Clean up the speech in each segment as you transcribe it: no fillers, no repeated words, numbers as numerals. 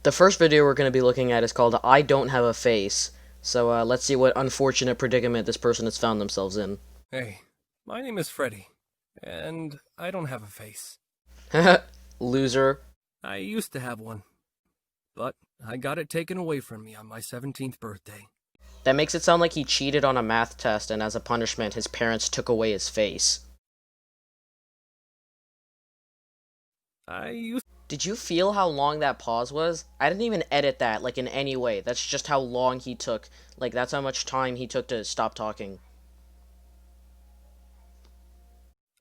The first video we're going to be looking at is called I Don't Have a Face. So let's see what unfortunate predicament this person has found themselves in. Hey, my name is Freddy, and I don't have a face. Loser. I used to have one, but I got it taken away from me on my 17th birthday. That makes it sound like he cheated on a math test and as a punishment his parents took away his face. I used Did you feel how long that pause was? I didn't even edit that, like, in any way. That's just how long he took. Like, that's how much time he took to stop talking.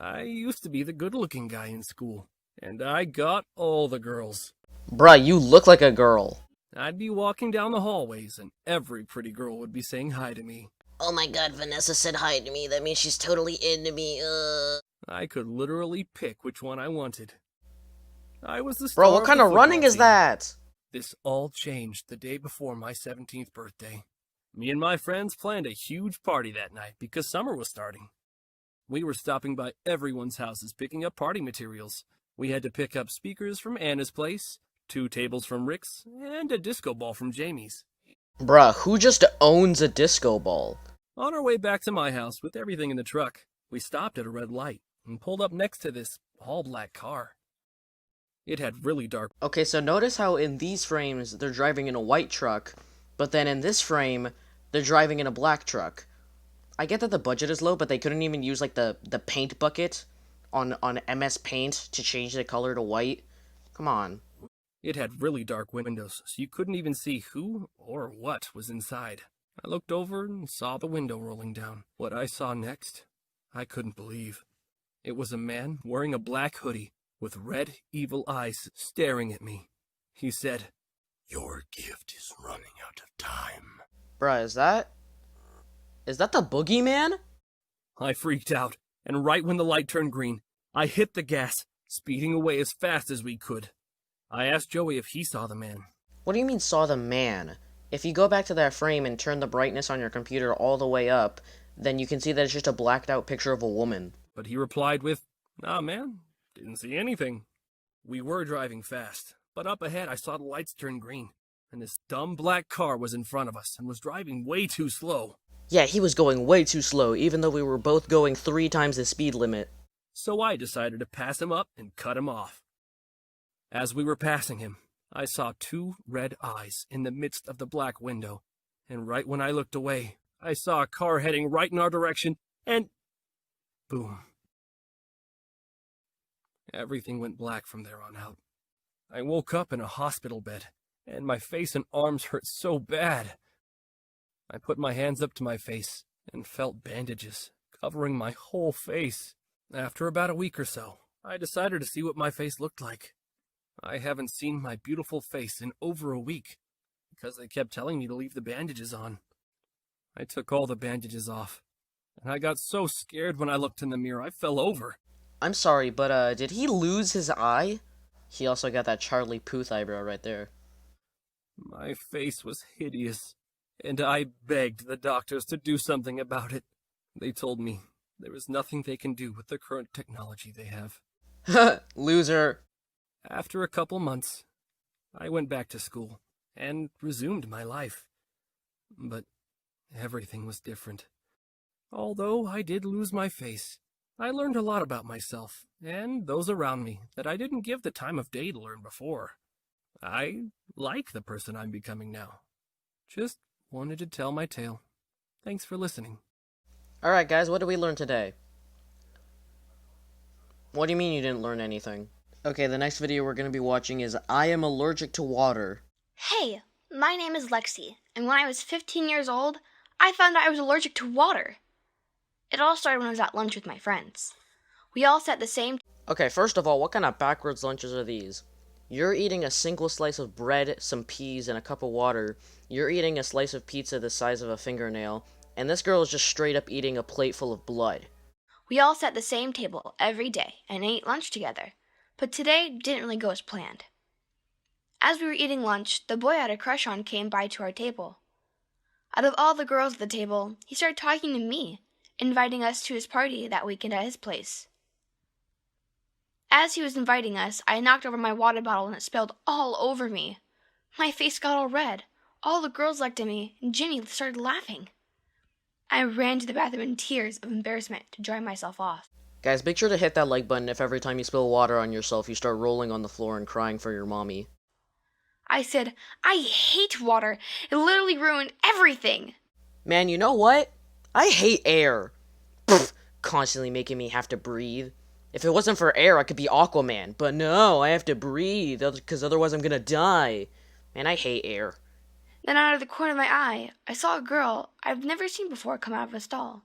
I used to be the good-looking guy in school, and I got all the girls. Bruh, you look like a girl. I'd be walking down the hallways, and every pretty girl would be saying hi to me. Oh my god, Vanessa said hi to me. That means she's totally into me. I could literally pick which one I wanted. I was the star Bro, what of kind the of running football is team. that? This all changed the day before my 17th birthday. Me and my friends planned a huge party that night because summer was starting. We were stopping by everyone's houses picking up party materials. We had to pick up speakers from Anna's place, 2 tables from Rick's, and a disco ball from Jamie's. Bruh, who just owns a disco ball? On our way back to my house with everything in the truck, we stopped at a red light and pulled up next to this all-black car. It had really dark. Okay, so notice how in these frames they're driving in a white truck, but then in this frame they're driving in a black truck. I get that the budget is low, but they couldn't even use like the paint bucket on MS Paint to change the color to white. Come on. It had really dark windows, so you couldn't even see who or what was inside. I looked over and saw the window rolling down. What I saw next, I couldn't believe. It was a man wearing a black hoodie with red, evil eyes staring at me. He said, "Your gift is running out of time." Bruh, is that the boogeyman? I freaked out, and right when the light turned green, I hit the gas, speeding away as fast as we could. I asked Joey if he saw the man. What do you mean saw the man? If you go back to that frame and turn the brightness on your computer all the way up, then you can see that it's just a blacked out picture of a woman. But he replied with, "Nah, man, didn't see anything." We were driving fast, but up ahead I saw the lights turn green, and this dumb black car was in front of us and was driving way too slow. Yeah, he was going way too slow, even though we were both going 3 times the speed limit. So I decided to pass him up and cut him off. As we were passing him, I saw 2 red eyes in the midst of the black window, and right when I looked away, I saw a car heading right in our direction, and boom. Everything went black from there on out. I woke up in a hospital bed, and my face and arms hurt so bad. I put my hands up to my face and felt bandages covering my whole face. After about a week or so, I decided to see what my face looked like. I haven't seen my beautiful face in over a week because they kept telling me to leave the bandages on. I took all the bandages off, and I got so scared when I looked in the mirror I fell over. I'm sorry, but did he lose his eye? He also got that Charlie Puth eyebrow right there. My face was hideous, and I begged the doctors to do something about it. They told me there is nothing they can do with the current technology they have. Loser. After a couple months, I went back to school and resumed my life. But everything was different. Although I did lose my face, I learned a lot about myself and those around me that I didn't give the time of day to learn before. I like the person I'm becoming now. Just wanted to tell my tale. Thanks for listening. Alright guys, what did we learn today? What do you mean you didn't learn anything? Okay, the next video we're going to be watching is I am allergic to water. Hey, my name is Lexi, and when I was 15 years old, I found out I was allergic to water. It all started when I was at lunch with my friends. We all sat the same. Okay, first of all, what kind of backwards lunches are these? You're eating a single slice of bread, some peas, and a cup of water. You're eating a slice of pizza the size of a fingernail. And this girl is just straight up eating a plate full of blood. We all sat at the same table every day and ate lunch together. But today didn't really go as planned. As we were eating lunch, the boy I had a crush on came by to our table. Out of all the girls at the table, he started talking to me, inviting us to his party that weekend at his place. As he was inviting us, I knocked over my water bottle and it spilled all over me. My face got all red. All the girls looked at me, and Ginny started laughing. I ran to the bathroom in tears of embarrassment to dry myself off. Guys, make sure to hit that like button if every time you spill water on yourself you start rolling on the floor and crying for your mommy. I said, I hate water. It literally ruined everything. Man, you know what? I hate air. Pfft, constantly making me have to breathe. If it wasn't for air, I could be Aquaman. But no, I have to breathe, because otherwise I'm gonna die. Man, I hate air. Then out of the corner of my eye, I saw a girl I've never seen before come out of a stall.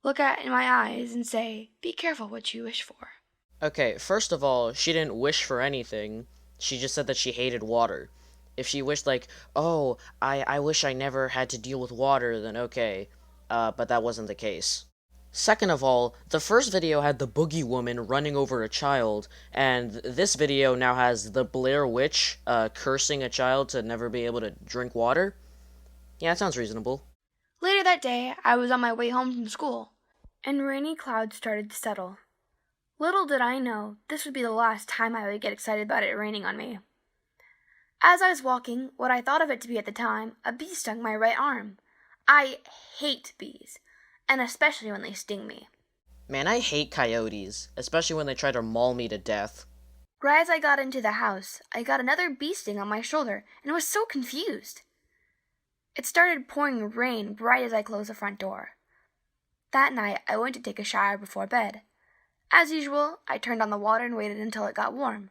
Look at in my eyes and say, be careful what you wish for. Okay, first of all, she didn't wish for anything. She just said that she hated water. If she wished like, oh, I wish I never had to deal with water, then okay. But that wasn't the case. Second of all, the first video had the boogie woman running over a child, and this video now has the Blair Witch cursing a child to never be able to drink water. Yeah, that sounds reasonable. Later that day, I was on my way home from school, and rainy clouds started to settle. Little did I know this would be the last time I would get excited about it raining on me. As I was walking, what I thought of it to be at the time, a bee stung my right arm. I hate bees, and especially when they sting me. Man, I hate coyotes, especially when they try to maul me to death. Right as I got into the house, I got another bee sting on my shoulder and was so confused. It started pouring rain right as I closed the front door. That night, I went to take a shower before bed. As usual, I turned on the water and waited until it got warm.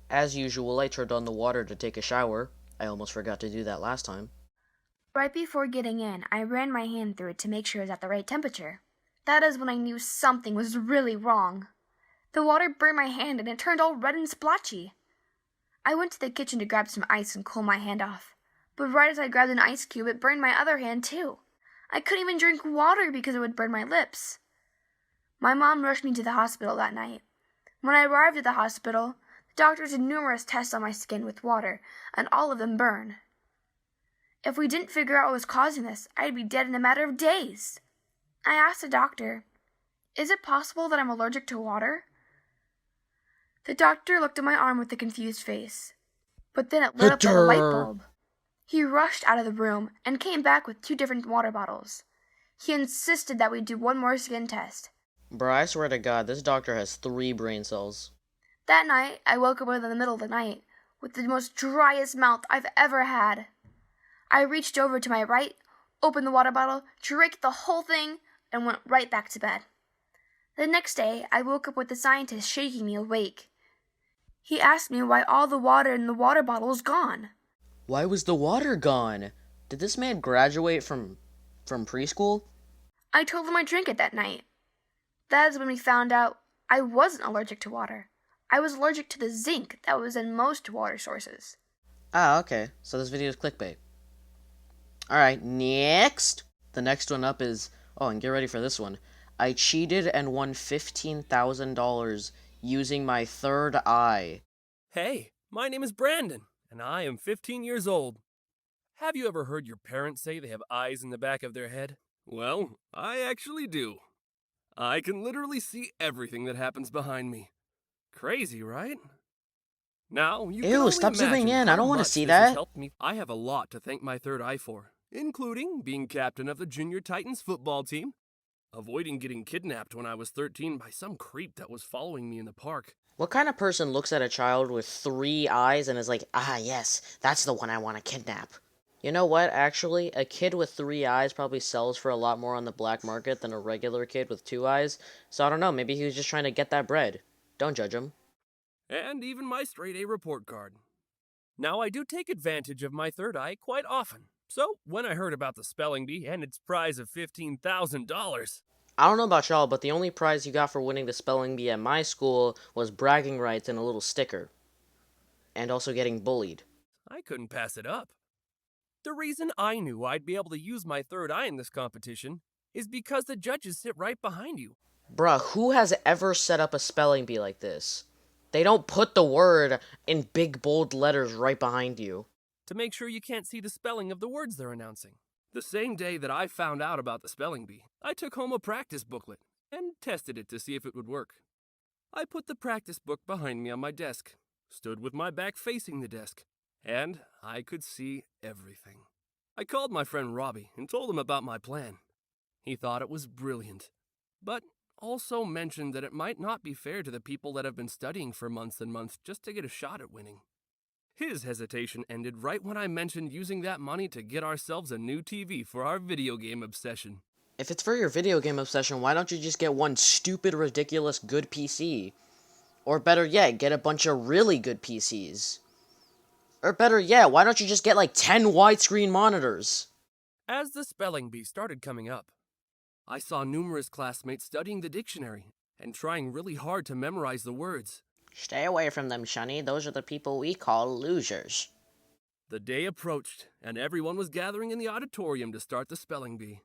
As usual, I turned on the water to take a shower. I almost forgot to do that last time. Right before getting in, I ran my hand through it to make sure it was at the right temperature. That is when I knew something was really wrong. The water burned my hand and it turned all red and splotchy. I went to the kitchen to grab some ice and cool my hand off. But right as I grabbed an ice cube, it burned my other hand too. I couldn't even drink water because it would burn my lips. My mom rushed me to the hospital that night. When I arrived at the hospital, the doctors did numerous tests on my skin with water, and all of them burned. If we didn't figure out what was causing this, I'd be dead in a matter of days. I asked the doctor, is it possible that I'm allergic to water? The doctor looked at my arm with a confused face, but then it lit up like a light bulb. He rushed out of the room and came back with 2 different water bottles. He insisted that we do one more skin test. Bro, I swear to God, this doctor has 3 brain cells. That night, I woke up in the middle of the night with the most driest mouth I've ever had. I reached over to my right, opened the water bottle, drank the whole thing, and went right back to bed. The next day, I woke up with the scientist shaking me awake. He asked me why all the water in the water bottle was gone. Why was the water gone? Did this man graduate from preschool? I told him I drank it that night. That is when we found out I wasn't allergic to water. I was allergic to the zinc that was in most water sources. Ah, okay. So this video is clickbait. Alright, next! The next one up is... Oh, and get ready for this one. I cheated and won $15,000 using my third eye. Hey, my name is Brandon, and I am 15 years old. Have you ever heard your parents say they have eyes in the back of their head? Well, I actually do. I can literally see everything that happens behind me. Crazy, right? Now, you can Ew, only stop zooming imagine in. I how don't want to much see this has that. helped me. I have a lot to thank my third eye for, including being captain of the Junior Titans football team, avoiding getting kidnapped when I was 13 by some creep that was following me in the park. What kind of person looks at a child with 3 eyes and is like, ah, yes, that's the one I want to kidnap? You know what, actually? A kid with 3 eyes probably sells for a lot more on the black market than a regular kid with 2 eyes. So I don't know, maybe he was just trying to get that bread. Don't judge him. And even my straight A report card. Now, I do take advantage of my third eye quite often. So, when I heard about the spelling bee and its prize of $15,000... I don't know about y'all, but the only prize you got for winning the spelling bee at my school was bragging rights and a little sticker. And also getting bullied. I couldn't pass it up. The reason I knew I'd be able to use my third eye in this competition is because the judges sit right behind you. Bruh, who has ever set up a spelling bee like this? They don't put the word in big bold letters right behind you. To make sure you can't see the spelling of the words they're announcing. The same day that I found out about the spelling bee, I took home a practice booklet and tested it to see if it would work. I put the practice book behind me on my desk, stood with my back facing the desk, and I could see everything. I called my friend Robbie and told him about my plan. He thought it was brilliant, but also mentioned that it might not be fair to the people that have been studying for months and months just to get a shot at winning. His hesitation ended right when I mentioned using that money to get ourselves a new TV for our video game obsession. If it's for your video game obsession, why don't you just get one stupid, ridiculous, good PC? Or better yet, get a bunch of really good PCs. Or better yet, why don't you just get like 10 widescreen monitors? As the spelling bee started coming up, I saw numerous classmates studying the dictionary and trying really hard to memorize the words. Stay away from them, Shunny. Those are the people we call losers. The day approached, and everyone was gathering in the auditorium to start the spelling bee.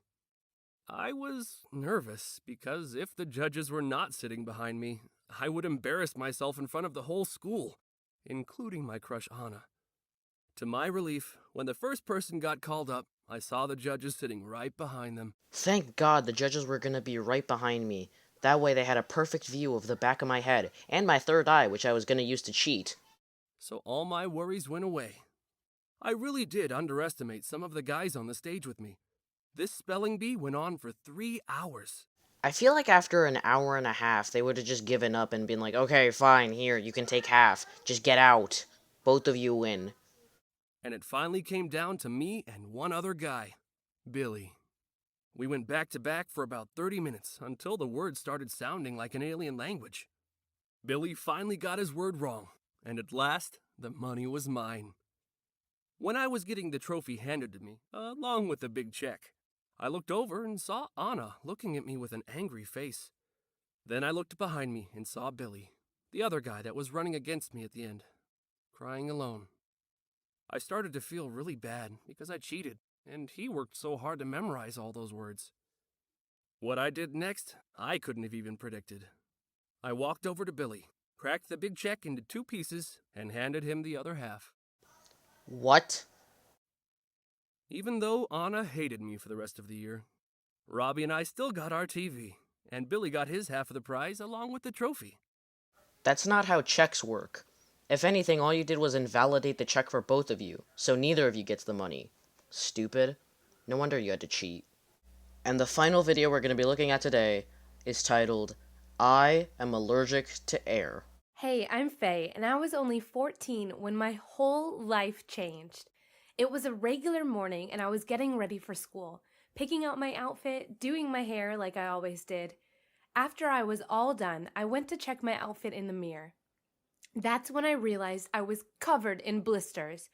I was nervous because if the judges were not sitting behind me, I would embarrass myself in front of the whole school, including my crush Anna. To my relief, when the first person got called up, I saw the judges sitting right behind them. Thank God the judges were gonna be right behind me. That way they had a perfect view of the back of my head, and my third eye, which I was gonna use to cheat. So all my worries went away. I really did underestimate some of the guys on the stage with me. This spelling bee went on for 3 hours. I feel like after an hour and a half, they would have just given up and been like, okay, fine, here, you can take half. Just get out. Both of you win. And it finally came down to me and one other guy, Billy. We went back to back for about 30 minutes until the words started sounding like an alien language. Billy finally got his word wrong, and at last, the money was mine. When I was getting the trophy handed to me, along with the big check, I looked over and saw Anna looking at me with an angry face. Then I looked behind me and saw Billy, the other guy that was running against me at the end, crying alone. I started to feel really bad because I cheated, and he worked so hard to memorize all those words. What I did next, I couldn't have even predicted. I walked over to Billy, cracked the big check into 2 pieces, and handed him the other half. What? Even though Anna hated me for the rest of the year, Robbie and I still got our TV, and Billy got his half of the prize along with the trophy. That's not how checks work. If anything, all you did was invalidate the check for both of you, so neither of you gets the money. Stupid. No wonder you had to cheat. And the final video we're going to be looking at today is titled, I am allergic to air. Hey, I'm Faye, and I was only 14 when my whole life changed. It was a regular morning, and I was getting ready for school, picking out my outfit, doing my hair like I always did. After I was all done, I went to check my outfit in the mirror. That's when I realized I was covered in blisters.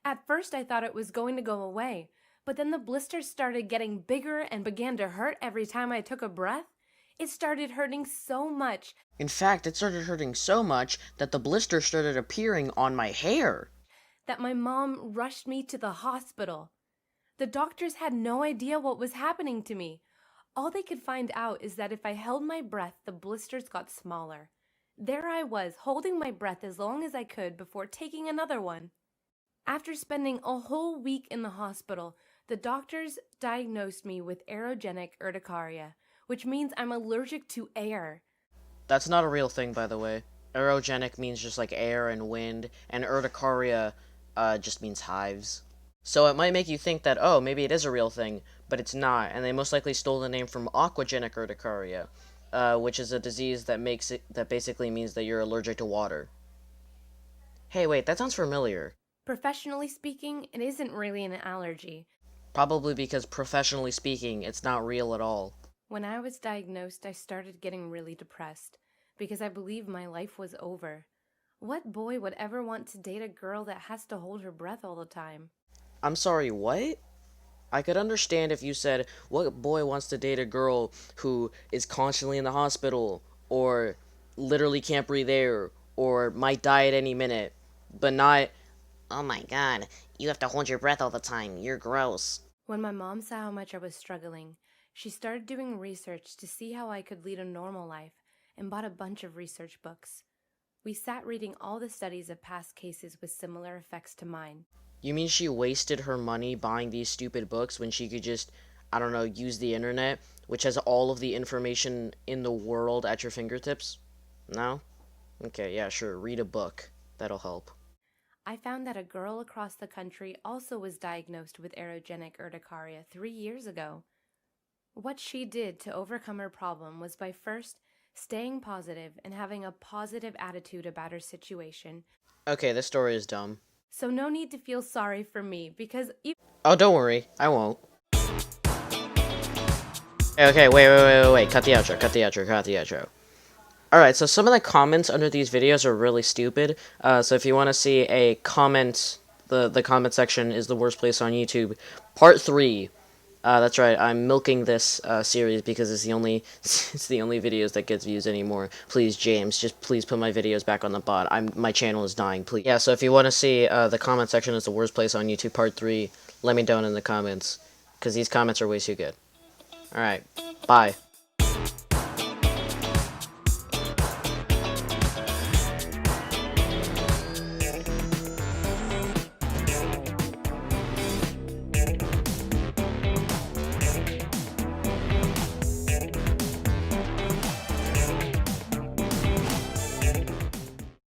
At first, I thought it was going to go away, but then the blisters started getting bigger and began to hurt every time I took a breath. It started hurting so much. In fact, it started hurting so much that the blister started appearing on my hair. That my mom rushed me to the hospital. The doctors had no idea what was happening to me. All they could find out is that if I held my breath, the blisters got smaller. There I was, holding my breath as long as I could before taking another one. After spending a whole week in the hospital, the doctors diagnosed me with aerogenic urticaria, which means I'm allergic to air. That's not a real thing, by the way. Aerogenic means just like air and wind, and urticaria just means hives. So it might make you think that, oh, maybe it is a real thing, but it's not, and they most likely stole the name from aquagenic urticaria, which is a disease that basically means that you're allergic to water. Hey, wait, that sounds familiar. Professionally speaking, it isn't really an allergy. Probably because professionally speaking, it's not real at all. When I was diagnosed, I started getting really depressed because I believed my life was over. What boy would ever want to date a girl that has to hold her breath all the time? I'm sorry, what? I could understand if you said, what boy wants to date a girl who is constantly in the hospital, or literally can't breathe air, or might die at any minute, but not, Oh my god, you have to hold your breath all the time. You're gross. When my mom saw how much I was struggling, she started doing research to see how I could lead a normal life and bought a bunch of research books. We sat reading all the studies of past cases with similar effects to mine. You mean she wasted her money buying these stupid books when she could just, I don't know, use the internet, which has all of the information in the world at your fingertips? No? Okay, yeah, sure, read a book. That'll help. I found that a girl across the country also was diagnosed with aerogenic urticaria 3 years ago. What she did to overcome her problem was by first staying positive and having a positive attitude about her situation. Okay, this story is dumb. So no need to feel sorry for me because Oh, don't worry. I won't. Okay, wait. Cut the outro. Alright, so some of the comments under these videos are really stupid. So if you want to see a comment, the comment section is the worst place on YouTube. Part 3. That's right, I'm milking this series because it's the only it's the only videos that gets views anymore. Please, James, just please put my videos back on the bot. My channel is dying, please. Yeah, so if you want to see the comment section is the worst place on YouTube part 3, let me know in the comments, because these comments are way too good. Alright, bye.